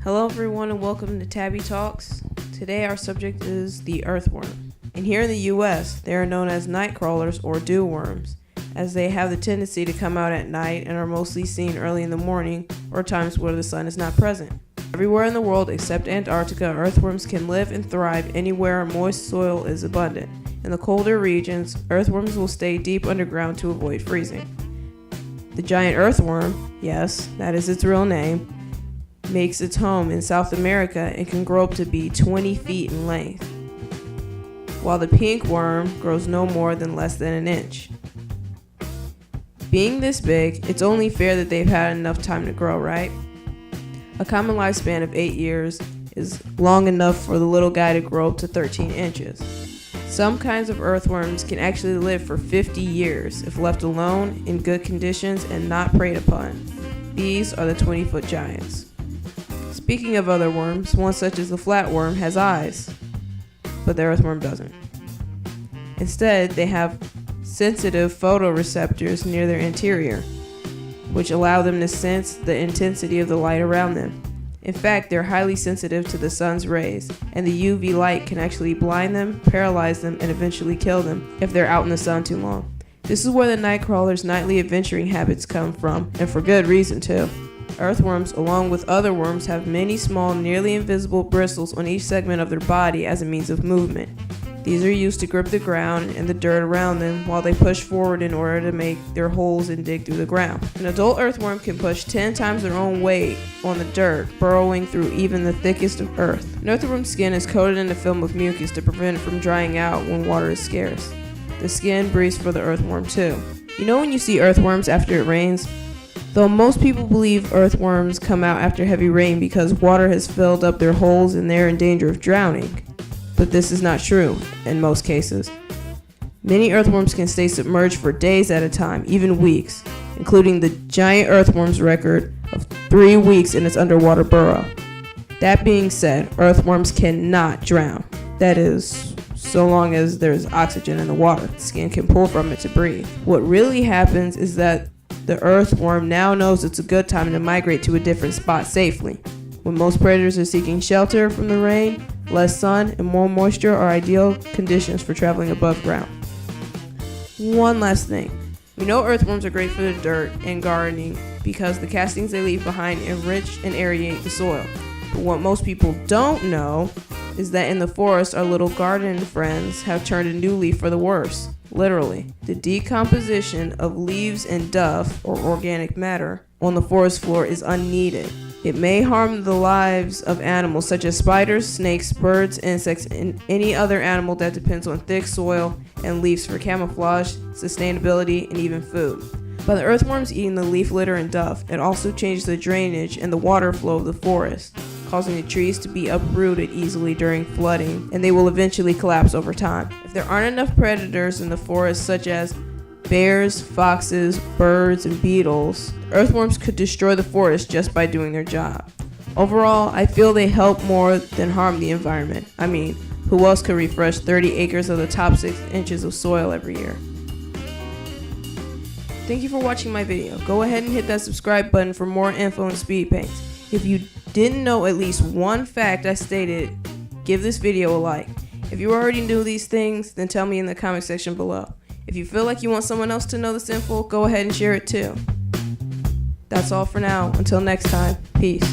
Hello everyone and welcome to Tabby Talks. Today our subject is the earthworm. And here in the US, they are known as night crawlers or dew worms, as they have the tendency to come out at night and are mostly seen early in the morning or times where the sun is not present. Everywhere in the world except Antarctica, earthworms can live and thrive anywhere moist soil is abundant. In the colder regions, earthworms will stay deep underground to avoid freezing. The giant earthworm, yes, that is its real name, makes its home in South America and can grow up to be 20 feet in length, while the pink worm grows no more than less than an inch. Being this big, it's only fair that they've had enough time to grow, right? A common lifespan of 8 years is long enough for the little guy to grow up to 13 inches. Some kinds of earthworms can actually live for 50 years if left alone, in good conditions, and not preyed upon. These are the 20-foot giants. Speaking of other worms, one such as the flatworm has eyes, but the earthworm doesn't. Instead, they have sensitive photoreceptors near their interior, which allow them to sense the intensity of the light around them. In fact, they're highly sensitive to the sun's rays, and the UV light can actually blind them, paralyze them, and eventually kill them if they're out in the sun too long. This is where the night crawler's nightly adventuring habits come from, and for good reason too. Earthworms, along with other worms, have many small, nearly invisible bristles on each segment of their body as a means of movement. These are used to grip the ground and the dirt around them while they push forward in order to make their holes and dig through the ground. An adult earthworm can push 10 times their own weight on the dirt, burrowing through even the thickest of earth. An earthworm's skin is coated in a film of mucus to prevent it from drying out when water is scarce. The skin breathes for the earthworm too. You know when you see earthworms after it rains? Though most people believe earthworms come out after heavy rain because water has filled up their holes and they're in danger of drowning. But this is not true in most cases. Many earthworms can stay submerged for days at a time, even weeks, including the giant earthworm's record of 3 weeks in its underwater burrow. That being said, earthworms cannot drown. That is, so long as there's oxygen in the water. The skin can pull from it to breathe. What really happens is that the earthworm now knows it's a good time to migrate to a different spot safely. When most predators are seeking shelter from the rain, less sun and more moisture are ideal conditions for traveling above ground. One last thing. We know earthworms are great for the dirt and gardening because the castings they leave behind enrich and aerate the soil. But what most people don't know is that in the forest our little garden friends have turned a new leaf for the worse. Literally. The decomposition of leaves and duff, or organic matter, on the forest floor is unneeded. It may harm the lives of animals such as spiders, snakes, birds, insects, and any other animal that depends on thick soil and leaves for camouflage, sustainability, and even food. By the earthworms eating the leaf litter and duff, it also changes the drainage and the water flow of the forest, causing the trees to be uprooted easily during flooding, and they will eventually collapse over time. If there aren't enough predators in the forest such as bears, foxes, birds, and beetles, earthworms could destroy the forest just by doing their job. Overall, I feel they help more than harm the environment. I mean, who else could refresh 30 acres of the top 6 inches of soil every year? Thank you for watching my video. Go ahead and hit that subscribe button for more info on Speedpaint. If you didn't know at least one fact I stated, give this video a like. If you already knew these things, then tell me in the comment section below. If you feel like you want someone else to know this info, go ahead and share it too. That's all for now. Until next time, peace.